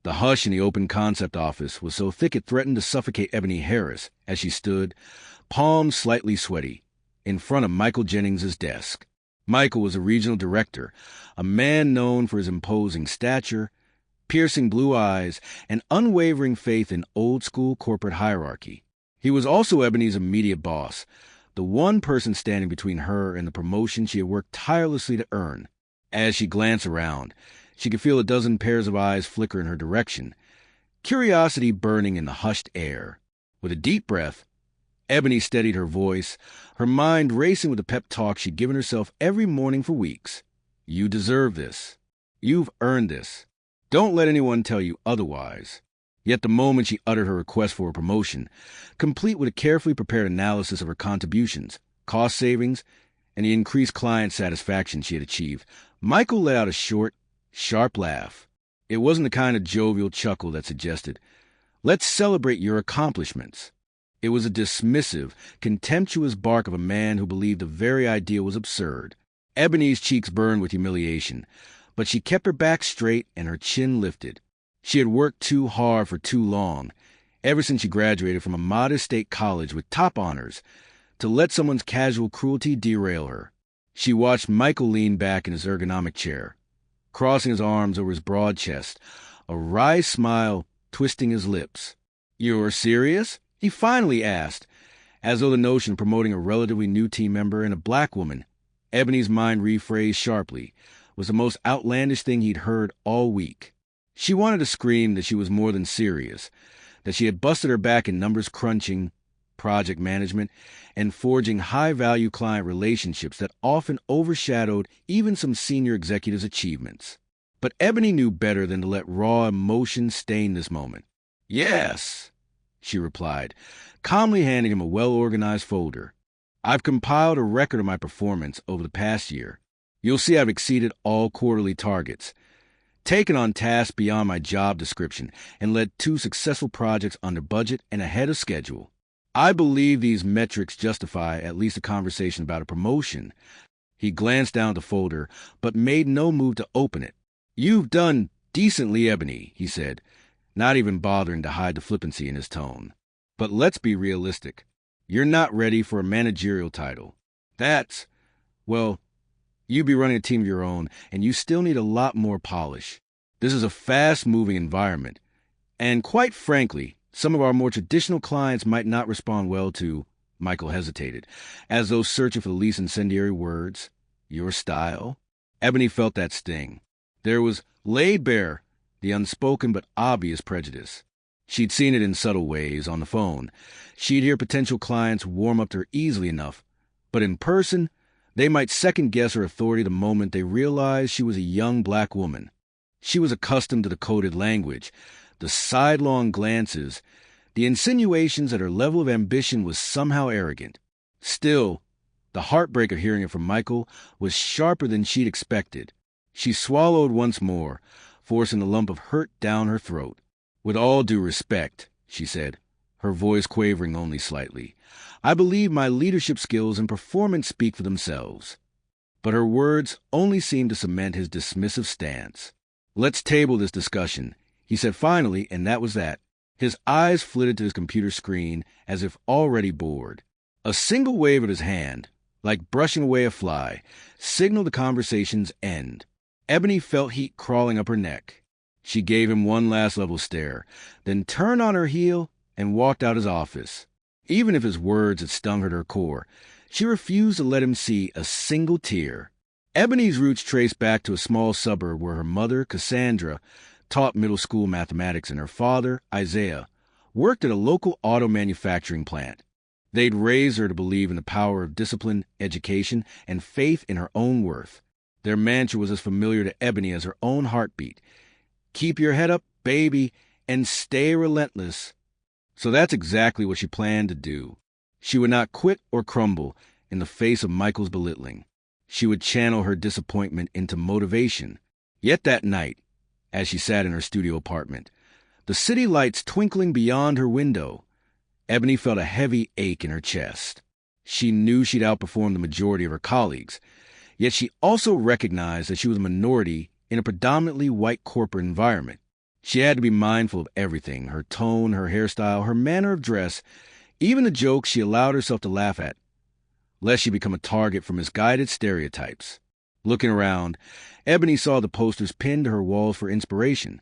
The hush in the open concept office was so thick it threatened to suffocate Ebony Harris as she stood, palms slightly sweaty, in front of Michael Jennings's desk. Michael was a regional director, a man known for his imposing stature, piercing blue eyes, and unwavering faith in old-school corporate hierarchy. He was also Ebony's immediate boss, the one person standing between her and the promotion she had worked tirelessly to earn. As she glanced around, she could feel a dozen pairs of eyes flicker in her direction, curiosity burning in the hushed air. With a deep breath, Ebony steadied her voice, her mind racing with the pep talk she'd given herself every morning for weeks. You deserve this. You've earned this. Don't let anyone tell you otherwise. Yet the moment she uttered her request for a promotion, complete with a carefully prepared analysis of her contributions, cost savings, and the increased client satisfaction she had achieved, Michael let out a short, sharp laugh. It wasn't the kind of jovial chuckle that suggested, "Let's celebrate your accomplishments." It was a dismissive, contemptuous bark of a man who believed the very idea was absurd. Ebony's cheeks burned with humiliation, but she kept her back straight and her chin lifted. She had worked too hard for too long, ever since she graduated from a modest state college with top honors, to let someone's casual cruelty derail her. She watched Michael lean back in his ergonomic chair, crossing his arms over his broad chest, a wry smile twisting his lips. "You're serious?" he finally asked, as though the notion of promoting a relatively new team member and a black woman, Ebony's mind rephrased sharply, was the most outlandish thing he'd heard all week. She wanted to scream that she was more than serious, that she had busted her back in numbers crunching, project management, and forging high-value client relationships that often overshadowed even some senior executives' achievements. But Ebony knew better than to let raw emotion stain this moment. "Yes," she replied, calmly handing him a well-organized folder. "I've compiled a record of my performance over the past year. You'll see I've exceeded all quarterly targets, taken on tasks beyond my job description, and led 2 successful projects under budget and ahead of schedule. I believe these metrics justify at least a conversation about a promotion." He glanced down at the folder, but made no move to open it. "You've done decently, Ebony," he said, not even bothering to hide the flippancy in his tone. "But let's be realistic. You're not ready for a managerial title. Well, you'd be running a team of your own, and you still need a lot more polish. This is a fast-moving environment, and quite frankly, some of our more traditional clients might not respond well to," Michael hesitated, as though searching for the least incendiary words, "your style." Ebony felt that sting. There was laid bare the unspoken but obvious prejudice. She'd seen it in subtle ways on the phone. She'd hear potential clients warm up to her easily enough, but in person, they might second-guess her authority the moment they realized she was a young black woman. She was accustomed to the coded language, the sidelong glances, the insinuations that her level of ambition was somehow arrogant. Still, the heartbreak of hearing it from Michael was sharper than she'd expected. She swallowed once more, forcing a lump of hurt down her throat. "With all due respect," she said, her voice quavering only slightly, "I believe my leadership skills and performance speak for themselves." But her words only seemed to cement his dismissive stance. "Let's table this discussion," he said finally, and that was that. His eyes flitted to his computer screen as if already bored. A single wave of his hand, like brushing away a fly, signaled the conversation's end. Ebony felt heat crawling up her neck. She gave him one last level stare, then turned on her heel and walked out his office. Even if his words had stung her to her core, she refused to let him see a single tear. Ebony's roots traced back to a small suburb where her mother, Cassandra, taught middle school mathematics, and her father, Isaiah, worked at a local auto manufacturing plant. They'd raised her to believe in the power of discipline, education, and faith in her own worth. Their mantra was as familiar to Ebony as her own heartbeat. Keep your head up, baby, and stay relentless. So that's exactly what she planned to do. She would not quit or crumble in the face of Michael's belittling. She would channel her disappointment into motivation. Yet that night, as she sat in her studio apartment, the city lights twinkling beyond her window, Ebony felt a heavy ache in her chest. She knew she'd outperformed the majority of her colleagues, yet she also recognized that she was a minority in a predominantly white corporate environment. She had to be mindful of everything: her tone, her hairstyle, her manner of dress, even the jokes she allowed herself to laugh at, lest she become a target for misguided stereotypes. Looking around, Ebony saw the posters pinned to her walls for inspiration.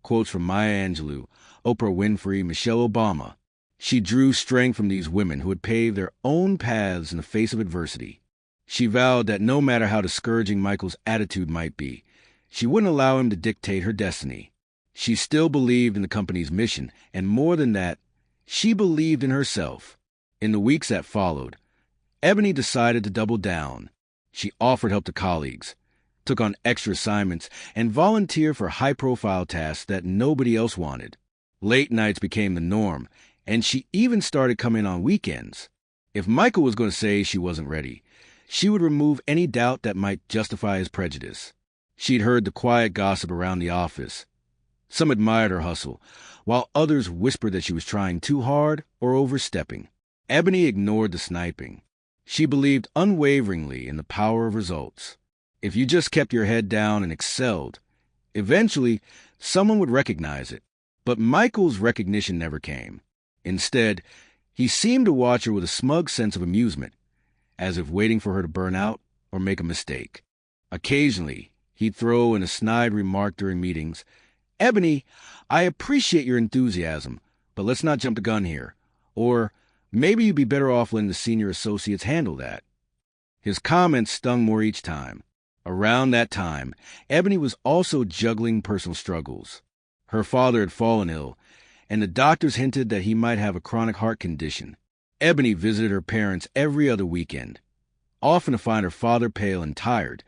Quotes from Maya Angelou, Oprah Winfrey, Michelle Obama. She drew strength from these women who had paved their own paths in the face of adversity. She vowed that no matter how discouraging Michael's attitude might be, she wouldn't allow him to dictate her destiny. She still believed in the company's mission, and more than that, she believed in herself. In the weeks that followed, Ebony decided to double down. She offered help to colleagues, took on extra assignments, and volunteered for high-profile tasks that nobody else wanted. Late nights became the norm, and she even started coming on weekends. If Michael was going to say she wasn't ready, she would remove any doubt that might justify his prejudice. She'd heard the quiet gossip around the office. Some admired her hustle, while others whispered that she was trying too hard or overstepping. Ebony ignored the sniping. She believed unwaveringly in the power of results. If you just kept your head down and excelled, eventually someone would recognize it. But Michael's recognition never came. Instead, he seemed to watch her with a smug sense of amusement, as if waiting for her to burn out or make a mistake. Occasionally, he'd throw in a snide remark during meetings: "Ebony, I appreciate your enthusiasm, but let's not jump the gun here." Or, "Maybe you'd be better off letting the senior associates handle that." His comments stung more each time. Around that time, Ebony was also juggling personal struggles. Her father had fallen ill, and the doctors hinted that he might have a chronic heart condition. Ebony visited her parents every other weekend, often to find her father pale and tired,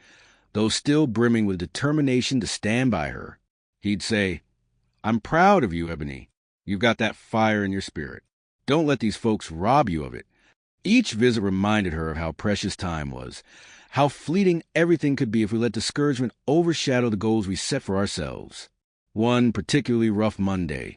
though still brimming with determination to stand by her. He'd say, "I'm proud of you, Ebony. You've got that fire in your spirit. Don't let these folks rob you of it." Each visit reminded her of how precious time was, how fleeting everything could be if we let discouragement overshadow the goals we set for ourselves. One particularly rough Monday,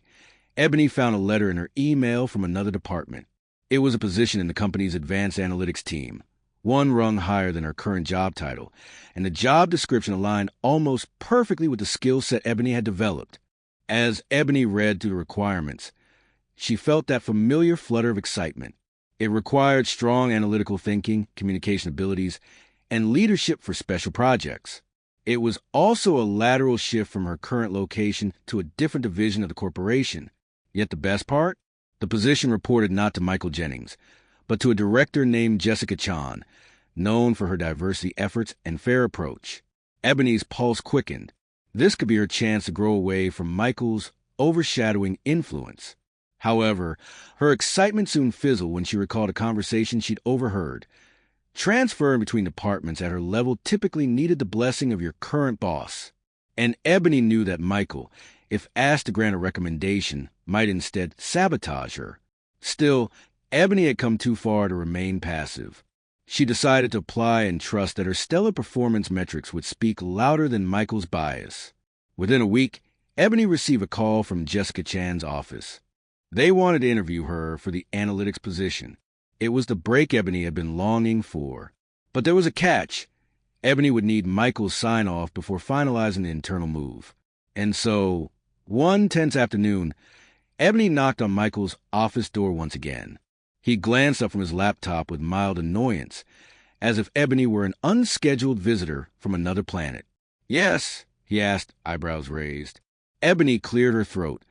Ebony found a letter in her email from another department. It was a position in the company's advanced analytics team, one rung higher than her current job title, and the job description aligned almost perfectly with the skill set Ebony had developed. As Ebony read through the requirements, she felt that familiar flutter of excitement. It required strong analytical thinking, communication abilities, and leadership for special projects. It was also a lateral shift from her current location to a different division of the corporation. Yet the best part? The position reported not to Michael Jennings, but to a director named Jessica Chan, known for her diversity efforts and fair approach. Ebony's pulse quickened. This could be her chance to grow away from Michael's overshadowing influence. However, her excitement soon fizzled when she recalled a conversation she'd overheard. Transferring between departments at her level typically needed the blessing of your current boss. And Ebony knew that Michael, if asked to grant a recommendation, might instead sabotage her. Still, Ebony had come too far to remain passive. She decided to apply and trust that her stellar performance metrics would speak louder than Michael's bias. Within a week, Ebony received a call from Jessica Chan's office. They wanted to interview her for the analytics position. It was the break Ebony had been longing for. But there was a catch. Ebony would need Michael's sign-off before finalizing the internal move. And so, one tense afternoon, Ebony knocked on Michael's office door once again. He glanced up from his laptop with mild annoyance, as if Ebony were an unscheduled visitor from another planet. "Yes?" he asked, eyebrows raised. Ebony cleared her throat,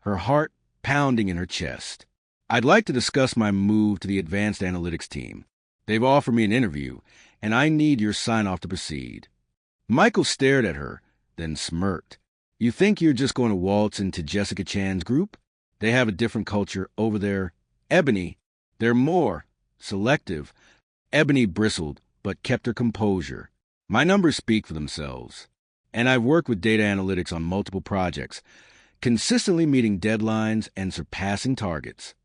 her heart pounding in her chest. "I'd like to discuss my move to the advanced analytics team. They've offered me an interview, and I need your sign-off to proceed." Michael stared at her, then smirked. "You think you're just going to waltz into Jessica Chan's group? They have a different culture over there. Ebony, they're more selective." Ebony bristled, but kept her composure. "My numbers speak for themselves, and I've worked with data analytics on multiple projects, consistently meeting deadlines and surpassing targets."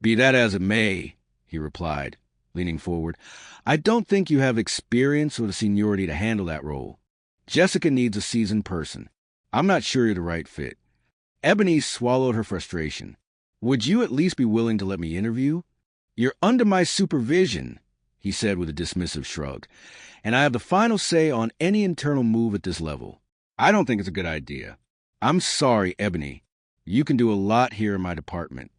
"Be that as it may," he replied, leaning forward, "I don't think you have experience or the seniority to handle that role. Jessica needs a seasoned person. I'm not sure you're the right fit." Ebony swallowed her frustration. "Would you at least be willing to let me interview?" "You're under my supervision," he said with a dismissive shrug, "and I have the final say on any internal move at this level." "I don't think it's a good idea. I'm sorry, Ebony. You can do a lot here in my department.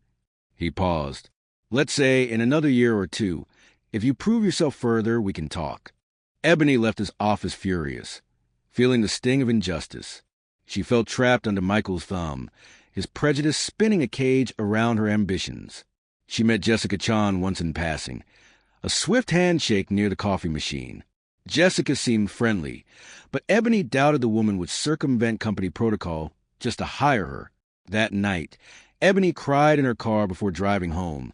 He paused. Let's say in another year or two, if you prove yourself further, we can talk. Ebony left his office furious, feeling the sting of injustice. She felt trapped under Michael's thumb, his prejudice spinning a cage around her ambitions. She met Jessica Chan once in passing, a swift handshake near the coffee machine. Jessica seemed friendly, but Ebony doubted the woman would circumvent company protocol just to hire her. That night, Ebony cried in her car before driving home,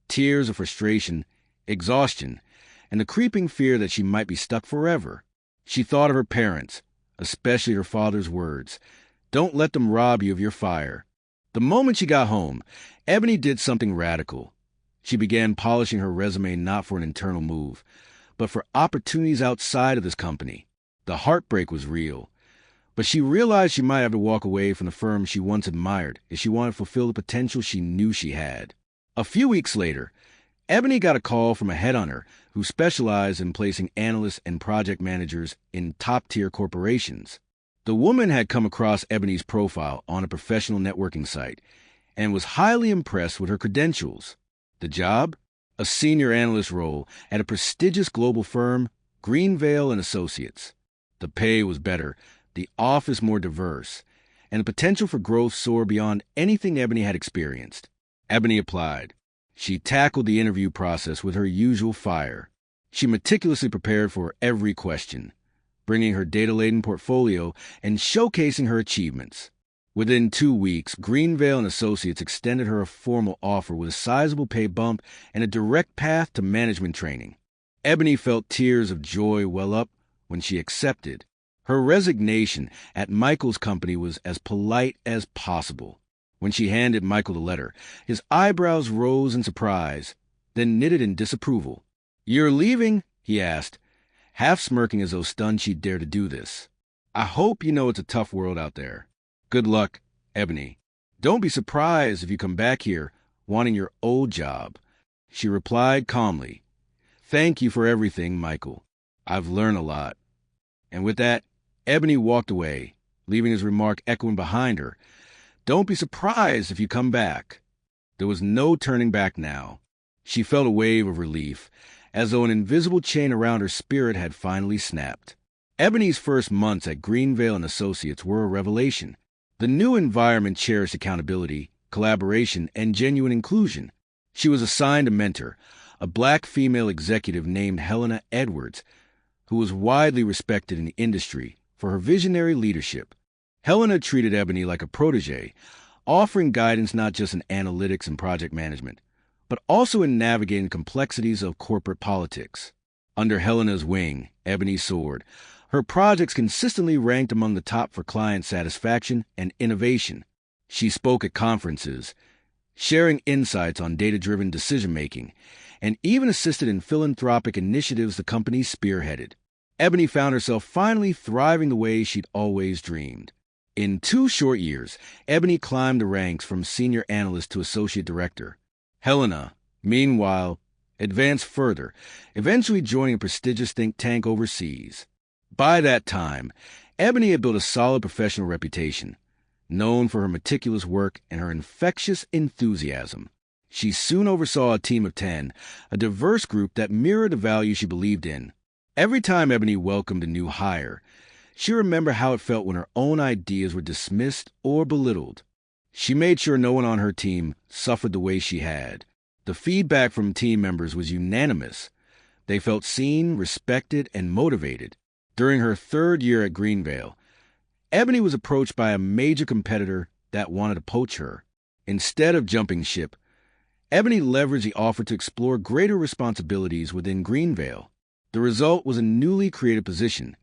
tears of frustration, exhaustion, and the creeping fear that she might be stuck forever. She thought of her parents, especially her father's words, "Don't let them rob you of your fire." The moment she got home, Ebony did something radical. She began polishing her resume not for an internal move, but for opportunities outside of this company. The heartbreak was real, but she realized she might have to walk away from the firm she once admired if she wanted to fulfill the potential she knew she had. A few weeks later, Ebony got a call from a headhunter who specialized in placing analysts and project managers in top-tier corporations. The woman had come across Ebony's profile on a professional networking site and was highly impressed with her credentials. The job? A senior analyst role at a prestigious global firm, Greenvale and Associates. The pay was better, the office more diverse, and the potential for growth soared beyond anything Ebony had experienced. Ebony applied. She tackled the interview process with her usual fire. She meticulously prepared for every question, bringing her data-laden portfolio and showcasing her achievements. Within 2 weeks, Greenvale and Associates extended her a formal offer with a sizable pay bump and a direct path to management training. Ebony felt tears of joy well up when she accepted. Her resignation at Michael's company was as polite as possible. When she handed Michael the letter, his eyebrows rose in surprise, then knitted in disapproval. "You're leaving?" he asked, half smirking as though stunned she'd dare to do this. "I hope you know it's a tough world out there. Good luck, Ebony. Don't be surprised if you come back here wanting your old job." She replied calmly, "Thank you for everything, Michael. I've learned a lot." And with that, Ebony walked away, leaving his remark echoing behind her. "Don't be surprised if you come back." There was no turning back now. She felt a wave of relief, as though an invisible chain around her spirit had finally snapped. Ebony's first months at Greenvale and Associates were a revelation. The new environment cherished accountability, collaboration, and genuine inclusion. She was assigned a mentor, a black female executive named Helena Edwards, who was widely respected in the industry for her visionary leadership. Helena treated Ebony like a protege, offering guidance not just in analytics and project management, but also in navigating the complexities of corporate politics. Under Helena's wing, Ebony soared. Her projects consistently ranked among the top for client satisfaction and innovation. She spoke at conferences, sharing insights on data-driven decision-making, and even assisted in philanthropic initiatives the company spearheaded. Ebony found herself finally thriving the way she'd always dreamed. In 2 short years, Ebony climbed the ranks from senior analyst to associate director. Helena, meanwhile, advanced further, eventually joining a prestigious think tank overseas. By that time, Ebony had built a solid professional reputation, known for her meticulous work and her infectious enthusiasm. She soon oversaw a team of 10, a diverse group that mirrored the values she believed in. Every time Ebony welcomed a new hire, she remembered how it felt when her own ideas were dismissed or belittled. She made sure no one on her team suffered the way she had. The feedback from team members was unanimous. They felt seen, respected, and motivated. During her 3rd year at Greenvale, Ebony was approached by a major competitor that wanted to poach her. Instead of jumping ship, Ebony leveraged the offer to explore greater responsibilities within Greenvale. The result was a newly created position,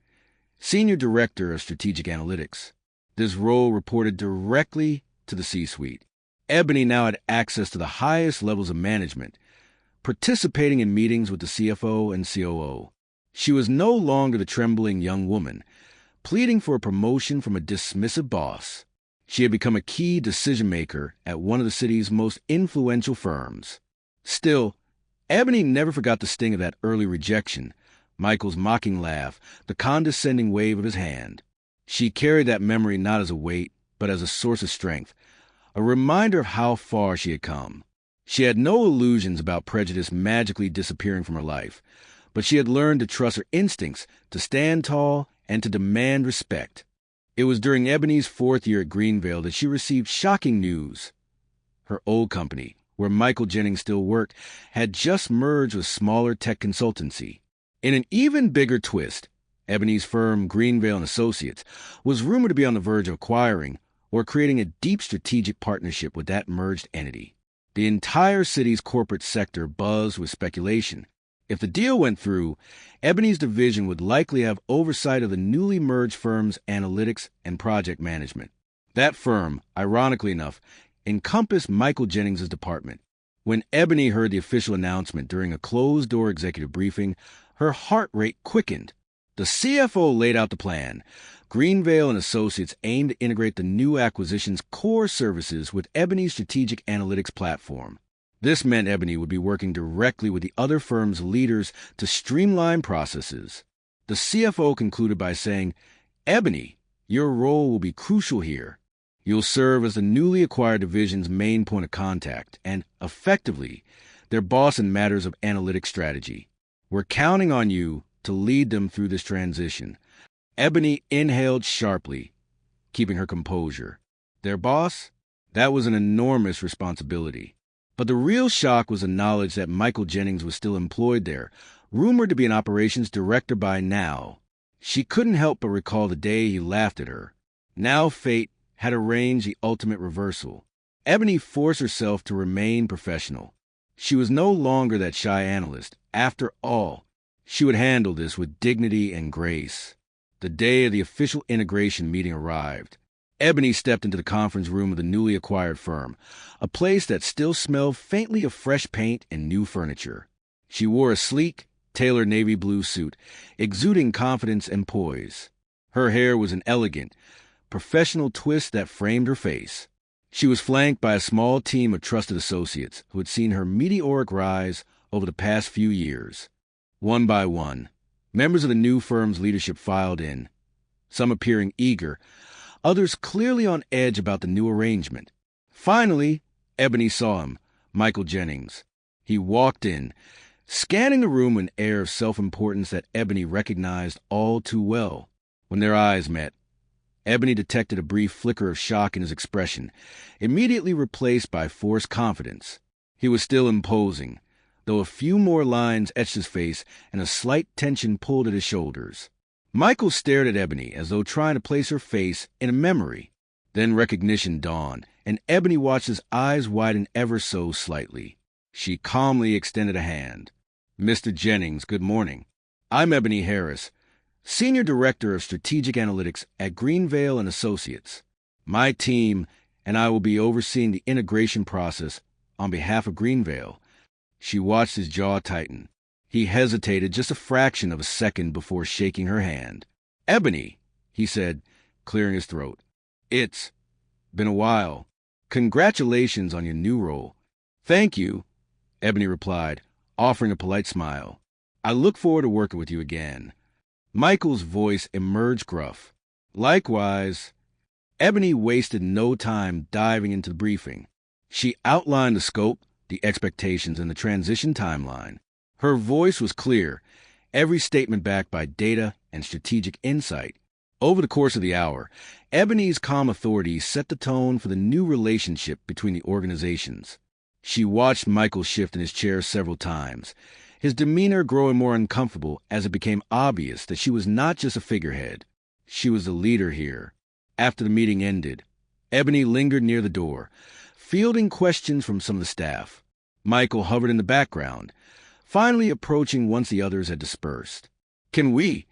Senior Director of Strategic Analytics. This role reported directly to the C-suite. Ebony now had access to the highest levels of management, participating in meetings with the CFO and COO. She was no longer the trembling young woman, pleading for a promotion from a dismissive boss. She had become a key decision-maker at one of the city's most influential firms. Still, Ebony never forgot the sting of that early rejection, Michael's mocking laugh, the condescending wave of his hand. She carried that memory not as a weight, but as a source of strength, a reminder of how far she had come. She had no illusions about prejudice magically disappearing from her life, but she had learned to trust her instincts, to stand tall, and to demand respect. It was during Ebony's 4th year at Greenvale that she received shocking news. Her old company, where Michael Jennings still worked, had just merged with smaller tech consultancy. In an even bigger twist, Ebony's firm, Greenvale & Associates, was rumored to be on the verge of acquiring or creating a deep strategic partnership with that merged entity. The entire city's corporate sector buzzed with speculation. If the deal went through, Ebony's division would likely have oversight of the newly merged firm's analytics and project management. That firm, ironically enough, encompassed Michael Jennings' department. When Ebony heard the official announcement during a closed-door executive briefing, her heart rate quickened. The CFO laid out the plan. Greenvale & Associates aimed to integrate the new acquisition's core services with Ebony's strategic analytics platform. This meant Ebony would be working directly with the other firm's leaders to streamline processes. The CFO concluded by saying, "Ebony, your role will be crucial here. You'll serve as the newly acquired division's main point of contact and, effectively, their boss in matters of analytic strategy. We're counting on you to lead them through this transition." Ebony inhaled sharply, keeping her composure. Their boss? That was an enormous responsibility. But the real shock was the knowledge that Michael Jennings was still employed there, rumored to be an operations director by now. She couldn't help but recall the day he laughed at her. Now fate had arranged the ultimate reversal. Ebony forced herself to remain professional. She was no longer that shy analyst. After all, she would handle this with dignity and grace. The day of the official integration meeting arrived. Ebony stepped into the conference room of the newly acquired firm, a place that still smelled faintly of fresh paint and new furniture. She wore a sleek, tailored navy blue suit, exuding confidence and poise. Her hair was an elegant, professional twist that framed her face. She was flanked by a small team of trusted associates who had seen her meteoric rise over the past few years. One by one, members of the new firm's leadership filed in, some appearing eager, others clearly on edge about the new arrangement. Finally, Ebony saw him, Michael Jennings. He walked in, scanning the room with an air of self-importance that Ebony recognized all too well. When their eyes met, Ebony detected a brief flicker of shock in his expression, immediately replaced by forced confidence. He was still imposing, though a few more lines etched his face and a slight tension pulled at his shoulders. Michael stared at Ebony as though trying to place her face in a memory. Then recognition dawned, and Ebony watched his eyes widen ever so slightly. She calmly extended a hand. "Mr. Jennings, good morning. I'm Ebony Harris, Senior Director of Strategic Analytics at Greenvale & Associates. My team and I will be overseeing the integration process on behalf of Greenvale." She watched his jaw tighten. He hesitated just a fraction of a second before shaking her hand. "Ebony," he said, clearing his throat. "It's been a while. Congratulations on your new role." "Thank you," Ebony replied, offering a polite smile. "I look forward to working with you again." Michael's voice emerged gruff. "Likewise." Ebony wasted no time diving into the briefing. She outlined the scope, the expectations, and the transition timeline. Her voice was clear, every statement backed by data and strategic insight. Over the course of the hour, Ebony's calm authority set the tone for the new relationship between the organizations. She watched Michael shift in his chair several times, his demeanor growing more uncomfortable as it became obvious that she was not just a figurehead. She was the leader here. After the meeting ended, Ebony lingered near the door, fielding questions from some of the staff. Michael hovered in the background, finally approaching once the others had dispersed. "Can we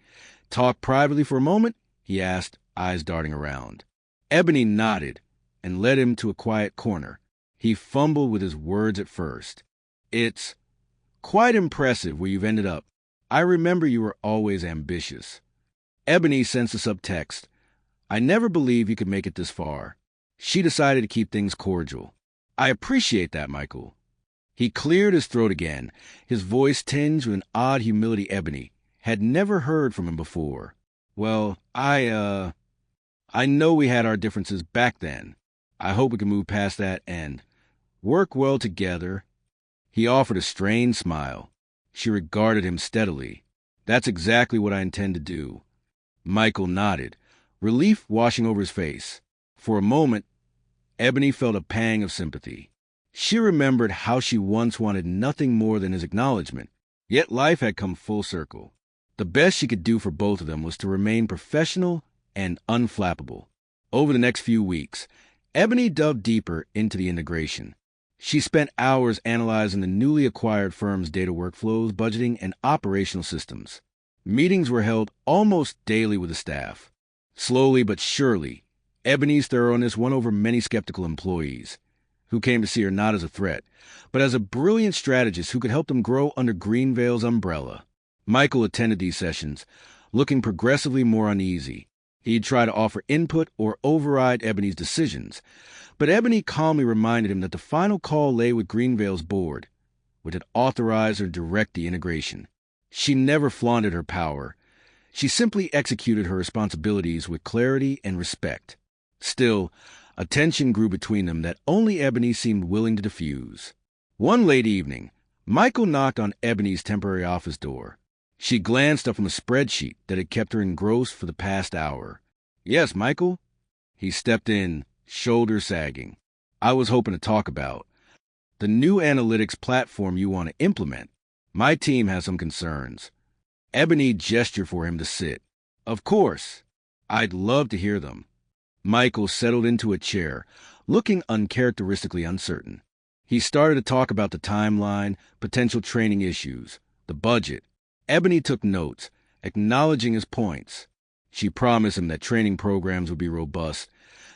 talk privately for a moment?" he asked, eyes darting around. Ebony nodded and led him to a quiet corner. He fumbled with his words at first. "It's quite impressive where you've ended up. I remember you were always ambitious." Ebony sensed the subtext. "I never believed you could make it this far." She decided to keep things cordial. "I appreciate that, Michael." He cleared his throat again, his voice tinged with an odd humility Ebony had never heard from him before. "Well, I I know we had our differences back then. I hope we can move past that and work well together." He offered a strained smile. She regarded him steadily. "That's exactly what I intend to do." Michael nodded, relief washing over his face. For a moment, Ebony felt a pang of sympathy. She remembered how she once wanted nothing more than his acknowledgement, yet life had come full circle. The best she could do for both of them was to remain professional and unflappable. Over the next few weeks, Ebony dug deeper into the integration. She spent hours analyzing the newly acquired firm's data workflows, budgeting, and operational systems. Meetings were held almost daily with the staff. Slowly but surely, Ebony's thoroughness won over many skeptical employees, who came to see her not as a threat, but as a brilliant strategist who could help them grow under Greenvale's umbrella. Michael attended these sessions, looking progressively more uneasy. He'd try to offer input or override Ebony's decisions, but Ebony calmly reminded him that the final call lay with Greenvale's board, which had authorized or direct the integration. She never flaunted her power. She simply executed her responsibilities with clarity and respect. Still, a tension grew between them that only Ebony seemed willing to diffuse. One late evening, Michael knocked on Ebony's temporary office door. She glanced up from a spreadsheet that had kept her engrossed for the past hour. "Yes, Michael?" He stepped in, shoulders sagging. "I was hoping to talk about the new analytics platform you want to implement. My team has some concerns." Ebony gestured for him to sit. "Of course. I'd love to hear them." Michael settled into a chair, looking uncharacteristically uncertain. He started to talk about the timeline, potential training issues, the budget. Ebony took notes, acknowledging his points. She promised him that training programs would be robust,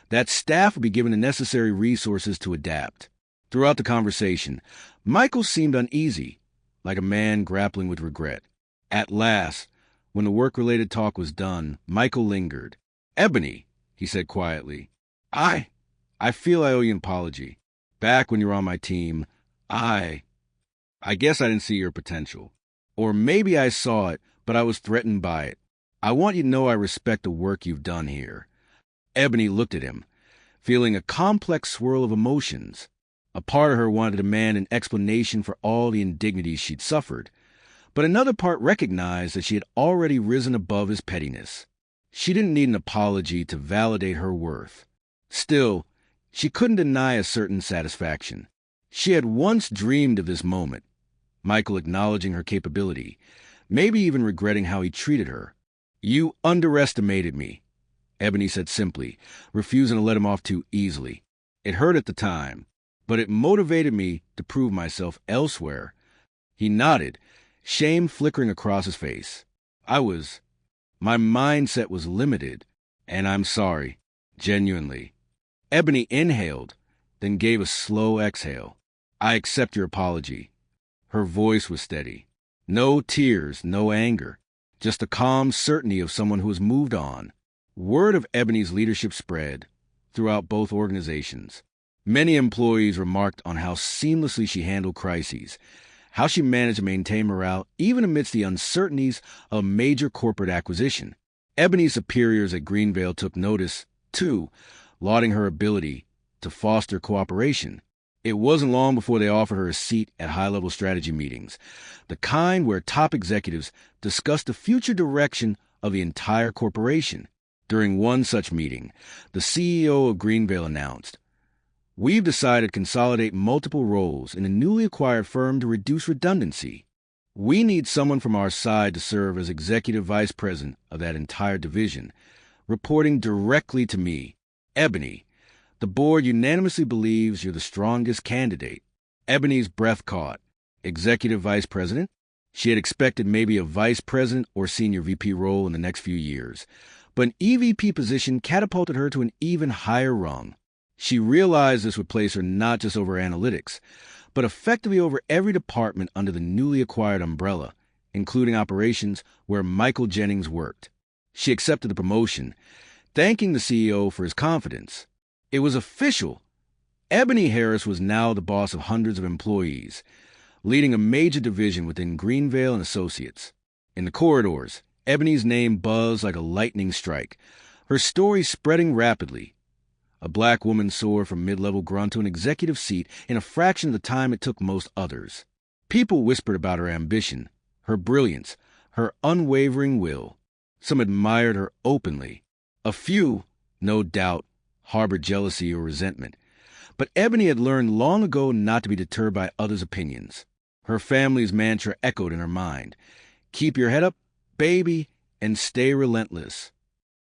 that staff would be given the necessary resources to adapt. Throughout the conversation, Michael seemed uneasy, like a man grappling with regret. At last, when the work-related talk was done, Michael lingered. "Ebony," he said quietly, I feel I owe you an apology. Back when you were on my team, I guess I didn't see your potential. Or maybe I saw it, but I was threatened by it. I want you to know I respect the work you've done here." Ebony looked at him, feeling a complex swirl of emotions. A part of her wanted to demand an explanation for all the indignities she'd suffered, but another part recognized that she had already risen above his pettiness. She didn't need an apology to validate her worth. Still, she couldn't deny a certain satisfaction. She had once dreamed of this moment, Michael acknowledging her capability, maybe even regretting how he treated her. "You underestimated me," Ebony said simply, refusing to let him off too easily. "It hurt at the time, but it motivated me to prove myself elsewhere." He nodded, shame flickering across his face. My mindset was limited, and I'm sorry, genuinely." Ebony inhaled, then gave a slow exhale. "I accept your apology." Her voice was steady. No tears, no anger, just the calm certainty of someone who has moved on. Word of Ebony's leadership spread throughout both organizations. Many employees remarked on how seamlessly she handled crises, how she managed to maintain morale even amidst the uncertainties of major corporate acquisition. Ebony's superiors at Greenvale took notice, too, lauding her ability to foster cooperation. It wasn't long before they offered her a seat at high-level strategy meetings, the kind where top executives discussed the future direction of the entire corporation. During one such meeting, the CEO of Greenvale announced, "We've decided to consolidate multiple roles in a newly acquired firm to reduce redundancy. We need someone from our side to serve as executive vice president of that entire division, reporting directly to me, Ebony. The board unanimously believes you're the strongest candidate." Ebony's breath caught. Executive vice president? She had expected maybe a vice president or senior VP role in the next few years, but an EVP position catapulted her to an even higher rung. She realized this would place her not just over analytics, but effectively over every department under the newly acquired umbrella, including operations where Michael Jennings worked. She accepted the promotion, thanking the CEO for his confidence. It was official. Ebony Harris was now the boss of hundreds of employees, leading a major division within Greenvale and Associates. In the corridors, Ebony's name buzzed like a lightning strike, her story spreading rapidly. A black woman soared from mid-level grunt to an executive seat in a fraction of the time it took most others. People whispered about her ambition, her brilliance, her unwavering will. Some admired her openly. A few, no doubt, harbored jealousy or resentment. But Ebony had learned long ago not to be deterred by others' opinions. Her family's mantra echoed in her mind. Keep your head up, baby, and stay relentless.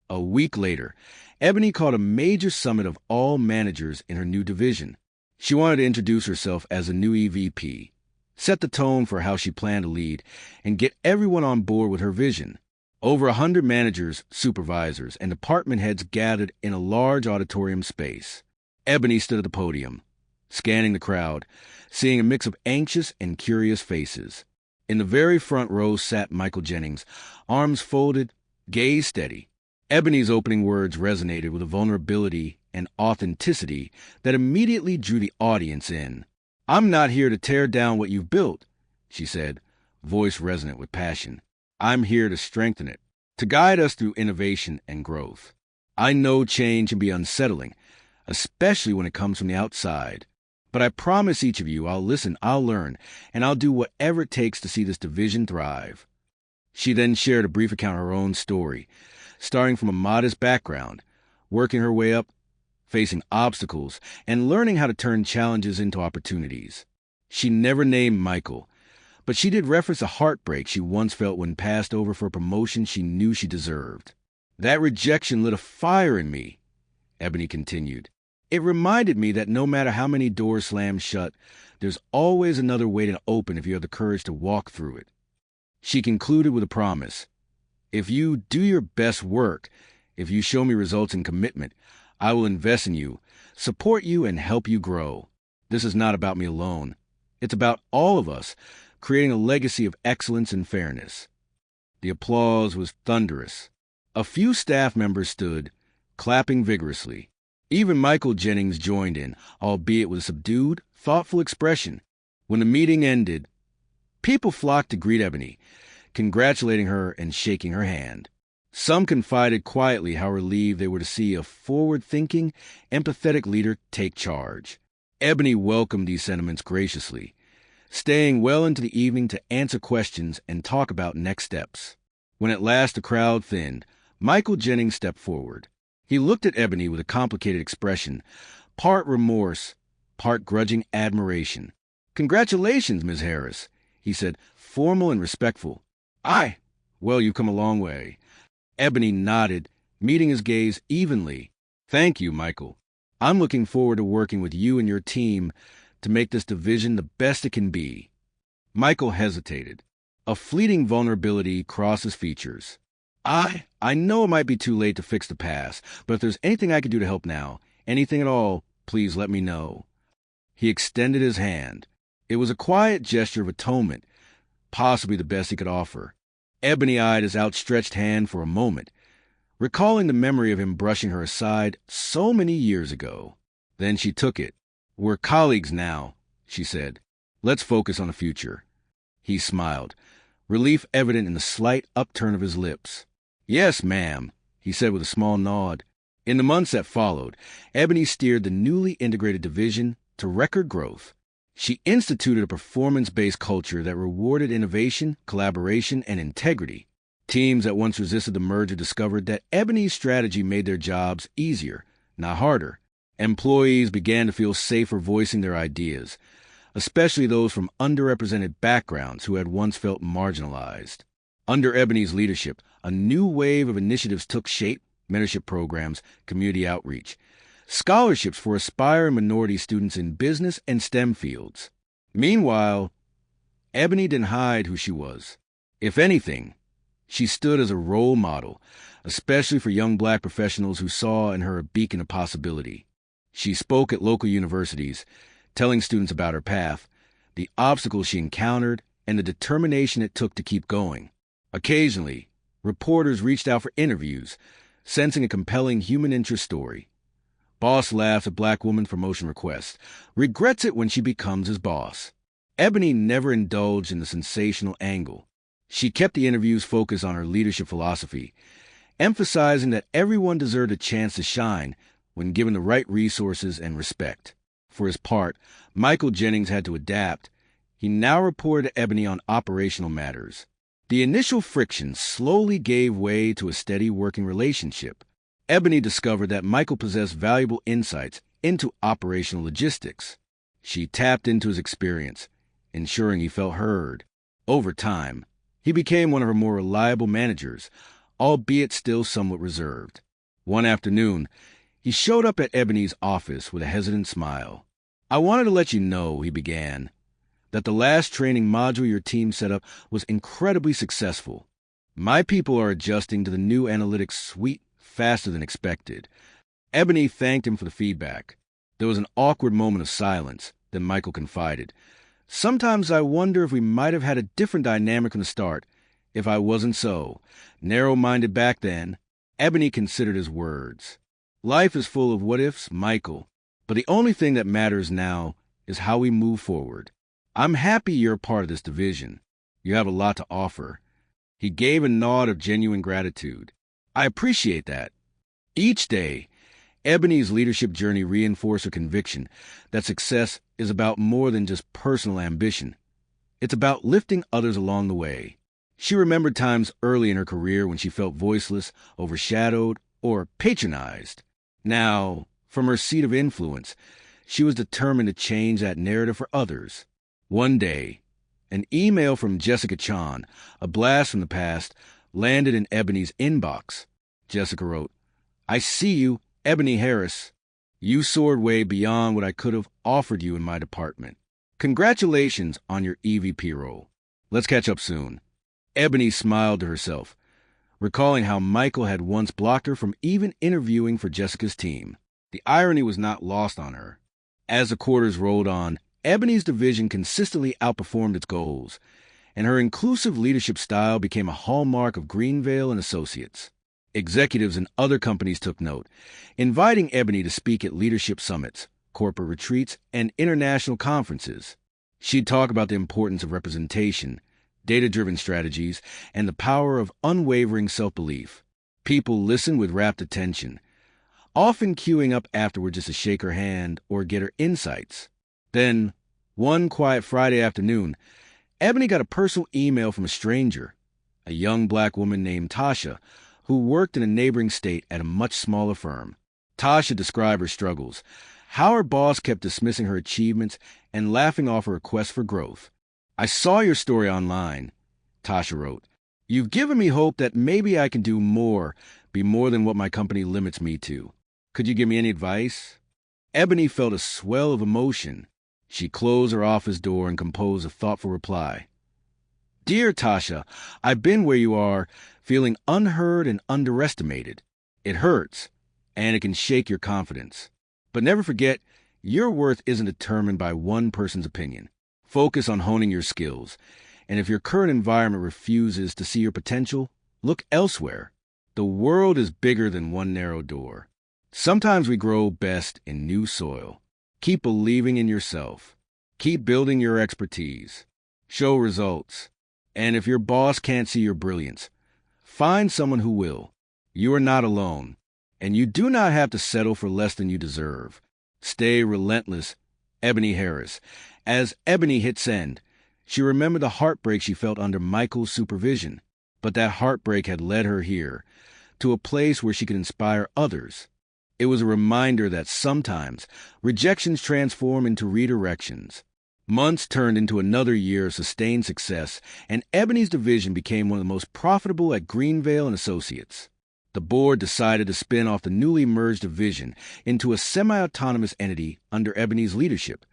A week later, Ebony called a major summit of all managers in her new division. She wanted to introduce herself as a new EVP, set the tone for how she planned to lead, and get everyone on board with her vision. Over 100 managers, supervisors, and department heads gathered in a large auditorium space. Ebony stood at the podium, scanning the crowd, seeing a mix of anxious and curious faces. In the very front row sat Michael Jennings, arms folded, gaze steady. Ebony's opening words resonated with a vulnerability and authenticity that immediately drew the audience in. "I'm not here to tear down what you've built," she said, voice resonant with passion. "I'm here to strengthen it, to guide us through innovation and growth. I know change can be unsettling, especially when it comes from the outside. But I promise each of you I'll listen, I'll learn, and I'll do whatever it takes to see this division thrive." She then shared a brief account of her own story, starting from a modest background, working her way up, facing obstacles, and learning how to turn challenges into opportunities. She never named Michael, but she did reference a heartbreak she once felt when passed over for a promotion she knew she deserved. "That rejection lit a fire in me," Ebony continued. "It reminded me that no matter how many doors slam shut, there's always another way to open if you have the courage to walk through it." She concluded with a promise. "If you do your best work, if you show me results and commitment, I will invest in you, support you, and help you grow. This is not about me alone. It's about all of us, creating a legacy of excellence and fairness." The applause was thunderous. A few staff members stood, clapping vigorously. Even Michael Jennings joined in, albeit with a subdued, thoughtful expression. When the meeting ended, people flocked to greet Ebony, congratulating her and shaking her hand. Some confided quietly how relieved they were to see a forward-thinking, empathetic leader take charge. Ebony welcomed these sentiments graciously, staying well into the evening to answer questions and talk about next steps. When at last the crowd thinned, Michael Jennings stepped forward. He looked at Ebony with a complicated expression, part remorse, part grudging admiration. "Congratulations, Ms. Harris," he said, formal and respectful. "Aye, well, you've come a long way." Ebony nodded, meeting his gaze evenly. "Thank you, Michael. I'm looking forward to working with you and your team to make this division the best it can be." Michael hesitated. A fleeting vulnerability crossed his features. I know it might be too late to fix the past, but if there's anything I can do to help now, anything at all, please let me know." He extended his hand. It was a quiet gesture of atonement, possibly the best he could offer. Ebony eyed his outstretched hand for a moment, recalling the memory of him brushing her aside so many years ago. Then she took it. "We're colleagues now," she said. "Let's focus on the future." He smiled, relief evident in the slight upturn of his lips. "Yes, ma'am," he said with a small nod. In the months that followed, Ebony steered the newly integrated division to record growth. She instituted a performance-based culture that rewarded innovation, collaboration, and integrity. Teams that once resisted the merger discovered that Ebony's strategy made their jobs easier, not harder. Employees began to feel safer voicing their ideas, especially those from underrepresented backgrounds who had once felt marginalized. Under Ebony's leadership, a new wave of initiatives took shape: mentorship programs, community outreach, scholarships for aspiring minority students in business and STEM fields. Meanwhile, Ebony didn't hide who she was. If anything, she stood as a role model, especially for young black professionals who saw in her a beacon of possibility. She spoke at local universities, telling students about her path, the obstacles she encountered, and the determination it took to keep going. Occasionally, reporters reached out for interviews, sensing a compelling human interest story. Boss laughs at black woman promotion requests, regrets it when she becomes his boss. Ebony never indulged in the sensational angle. She kept the interviews focused on her leadership philosophy, emphasizing that everyone deserved a chance to shine when given the right resources and respect. For his part, Michael Jennings had to adapt. He now reported to Ebony on operational matters. The initial friction slowly gave way to a steady working relationship. Ebony discovered that Michael possessed valuable insights into operational logistics. She tapped into his experience, ensuring he felt heard. Over time, he became one of her more reliable managers, albeit still somewhat reserved. One afternoon, he showed up at Ebony's office with a hesitant smile. "I wanted to let you know," he began, "that the last training module your team set up was incredibly successful. My people are adjusting to the new analytics suite faster than expected." Ebony thanked him for the feedback. There was an awkward moment of silence. Then Michael confided, "Sometimes I wonder if we might have had a different dynamic from the start, if I wasn't so narrow-minded back then." Ebony considered his words. "Life is full of what-ifs, Michael, but the only thing that matters now is how we move forward. I'm happy you're a part of this division. You have a lot to offer." He gave a nod of genuine gratitude. "I appreciate that." Each day, Ebony's leadership journey reinforced her conviction that success is about more than just personal ambition. It's about lifting others along the way. She remembered times early in her career when she felt voiceless, overshadowed, or patronized. Now, from her seat of influence, she was determined to change that narrative for others. One day, an email from Jessica Chan, a blast from the past, landed in Ebony's inbox. Jessica wrote, "I see you, Ebony Harris. You soared way beyond what I could have offered you in my department. Congratulations on your EVP role. Let's catch up soon." Ebony smiled to herself, recalling how Michael had once blocked her from even interviewing for Jessica's team. The irony was not lost on her. As the quarters rolled on, Ebony's division consistently outperformed its goals, and her inclusive leadership style became a hallmark of Greenvale and Associates. Executives in other companies took note, inviting Ebony to speak at leadership summits, corporate retreats, and international conferences. She'd talk about the importance of representation, data-driven strategies, and the power of unwavering self-belief. People listened with rapt attention, often queuing up afterward just to shake her hand or get her insights. Then, one quiet Friday afternoon, Ebony got a personal email from a stranger, a young black woman named Tasha, who worked in a neighboring state at a much smaller firm. Tasha described her struggles, how her boss kept dismissing her achievements and laughing off her request for growth. "I saw your story online," Tasha wrote. "You've given me hope that maybe I can do more, be more than what my company limits me to. Could you give me any advice?" Ebony felt a swell of emotion. She closed her office door and composed a thoughtful reply. "Dear Tasha, I've been where you are, feeling unheard and underestimated. It hurts, and it can shake your confidence. But never forget, your worth isn't determined by one person's opinion. Focus on honing your skills, and if your current environment refuses to see your potential, look elsewhere. The world is bigger than one narrow door. Sometimes we grow best in new soil. Keep believing in yourself. Keep building your expertise. Show results. And if your boss can't see your brilliance, find someone who will. You are not alone, and you do not have to settle for less than you deserve. Stay relentless, Ebony Harris." As Ebony hit send, she remembered the heartbreak she felt under Michael's supervision. But that heartbreak had led her here, to a place where she could inspire others. It was a reminder that sometimes rejections transform into redirections. Months turned into another year of sustained success, and Ebony's division became one of the most profitable at Greenvale and Associates. The board decided to spin off the newly merged division into a semi-autonomous entity under Ebony's leadership,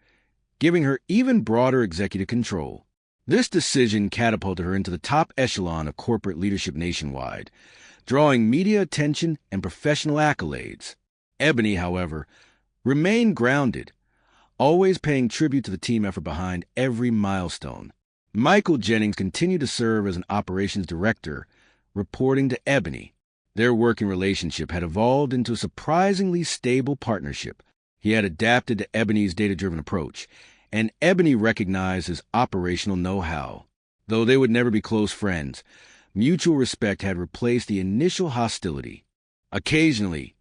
giving her even broader executive control. This decision catapulted her into the top echelon of corporate leadership nationwide, drawing media attention and professional accolades. Ebony, however, remained grounded, always paying tribute to the team effort behind every milestone. Michael Jennings continued to serve as an operations director, reporting to Ebony. Their working relationship had evolved into a surprisingly stable partnership. He had adapted to Ebony's data-driven approach, and Ebony recognized his operational know-how. Though they would never be close friends, Mutual respect had replaced the initial hostility. Occasionally,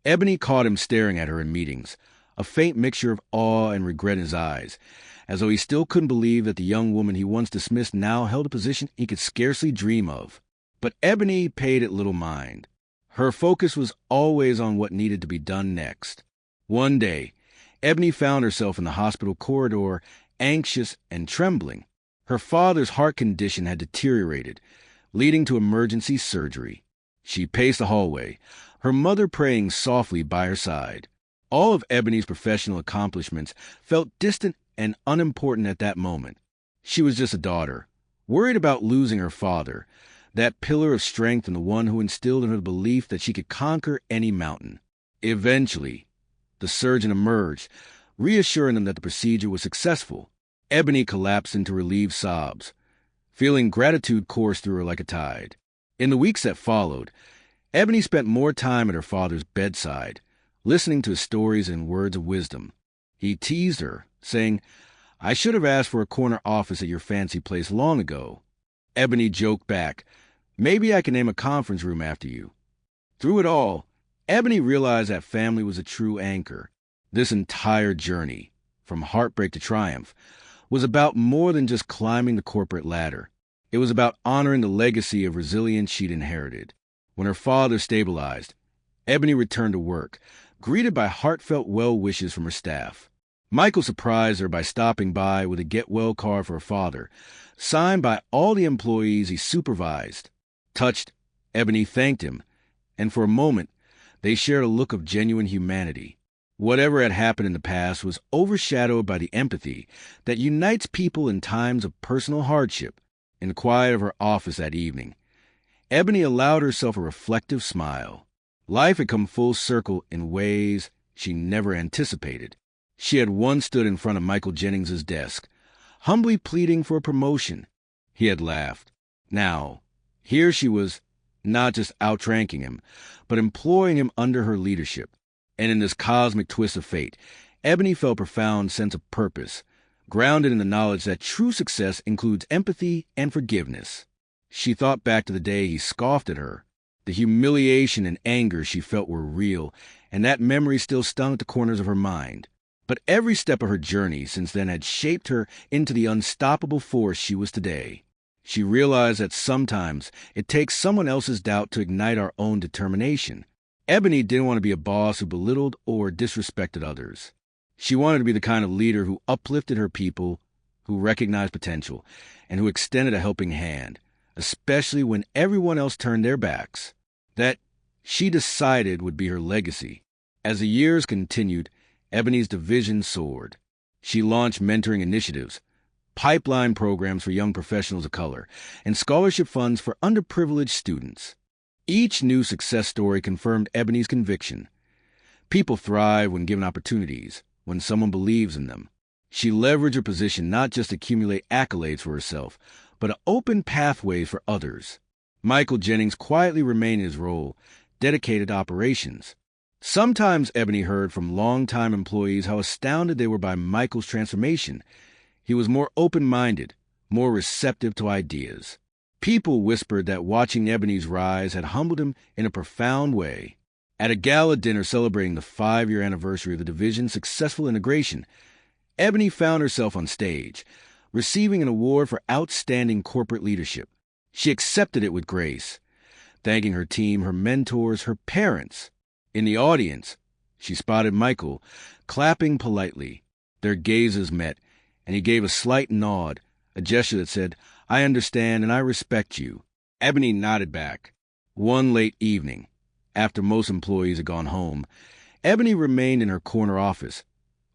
Ebony caught him staring at her in meetings, a faint mixture of awe and regret in his eyes, as though he still couldn't believe that the young woman he once dismissed now held a position he could scarcely dream of. But Ebony paid it little mind. Her focus was always on what needed to be done next. One day, Ebony found herself in the hospital corridor, anxious and trembling. Her father's heart condition had deteriorated, leading to emergency surgery. She paced the hallway, her mother praying softly by her side. All of Ebony's professional accomplishments felt distant and unimportant at that moment. She was just a daughter, worried about losing her father, that pillar of strength and the one who instilled in her the belief that she could conquer any mountain. Eventually, the surgeon emerged, reassuring them that the procedure was successful. Ebony collapsed into relieved sobs, feeling gratitude course through her like a tide. In the weeks that followed, Ebony spent more time at her father's bedside, listening to his stories and words of wisdom. He teased her, saying, "I should have asked for a corner office at your fancy place long ago." Ebony joked back, "Maybe I can name a conference room after you." Through it all, Ebony realized that family was a true anchor. This entire journey, from heartbreak to triumph, was about more than just climbing the corporate ladder. It was about honoring the legacy of resilience she'd inherited. When her father stabilized, Ebony returned to work, greeted by heartfelt well wishes from her staff. Michael surprised her by stopping by with a get-well card for her father, signed by all the employees he supervised. Touched, Ebony thanked him, and for a moment, they shared a look of genuine humanity. Whatever had happened in the past was overshadowed by the empathy that unites people in times of personal hardship. In the quiet of her office that evening, Ebony allowed herself a reflective smile. Life had come full circle in ways she never anticipated. She had once stood in front of Michael Jennings's desk, humbly pleading for a promotion. He had laughed. Now, here she was, not just outranking him, but employing him under her leadership. And in this cosmic twist of fate, Ebony felt a profound sense of purpose, grounded in the knowledge that true success includes empathy and forgiveness. She thought back to the day he scoffed at her. The humiliation and anger she felt were real, and that memory still stung at the corners of her mind. But every step of her journey since then had shaped her into the unstoppable force she was today. She realized that sometimes it takes someone else's doubt to ignite our own determination. Ebony didn't want to be a boss who belittled or disrespected others. She wanted to be the kind of leader who uplifted her people, who recognized potential, and who extended a helping hand, especially when everyone else turned their backs. That, she decided, would be her legacy. As the years continued, Ebony's division soared. She launched mentoring initiatives, pipeline programs for young professionals of color, and scholarship funds for underprivileged students. Each new success story confirmed Ebony's conviction. People thrive when given opportunities, when someone believes in them. She leveraged her position not just to accumulate accolades for herself, but to open pathways for others. Michael Jennings quietly remained in his role, dedicated to operations. Sometimes Ebony heard from longtime employees how astounded they were by Michael's transformation. He was more open-minded, more receptive to ideas. People whispered that watching Ebony's rise had humbled him in a profound way. At a gala dinner celebrating the 5-year anniversary of the division's successful integration, Ebony found herself on stage, receiving an award for outstanding corporate leadership. She accepted it with grace, thanking her team, her mentors, her parents. In the audience, she spotted Michael, clapping politely. Their gazes met, and he gave a slight nod, a gesture that said, "I understand and I respect you." Ebony nodded back. One late evening, after most employees had gone home, Ebony remained in her corner office,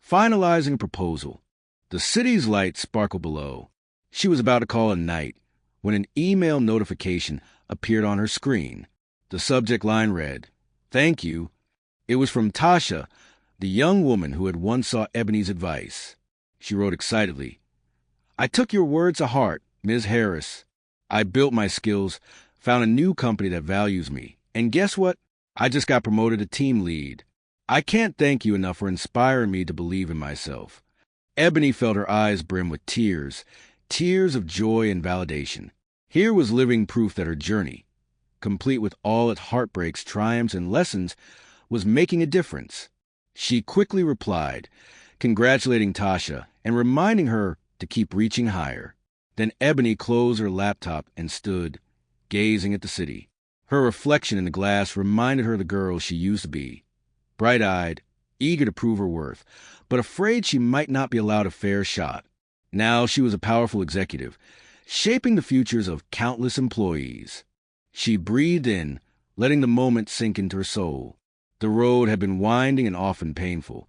finalizing a proposal. The city's lights sparkled below. She was about to call it a night when an email notification appeared on her screen. The subject line read, "Thank you." It was from Tasha, the young woman who had once sought Ebony's advice. She wrote excitedly, "I took your words to heart, Ms. Harris. I built my skills, found a new company that values me, and guess what? I just got promoted to team lead. I can't thank you enough for inspiring me to believe in myself." Ebony felt her eyes brim with tears, tears of joy and validation. Here was living proof that her journey, complete with all its heartbreaks, triumphs, and lessons, was making a difference. She quickly replied, congratulating Tasha and reminding her to keep reaching higher. Then Ebony closed her laptop and stood, gazing at the city. Her reflection in the glass reminded her of the girl she used to be, bright-eyed, eager to prove her worth, but afraid she might not be allowed a fair shot. Now she was a powerful executive, shaping the futures of countless employees. She breathed in, letting the moment sink into her soul. The road had been winding and often painful,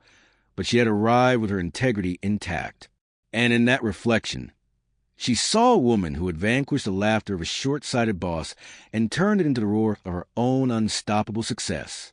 but she had arrived with her integrity intact. And in that reflection, she saw a woman who had vanquished the laughter of a short-sighted boss and turned it into the roar of her own unstoppable success.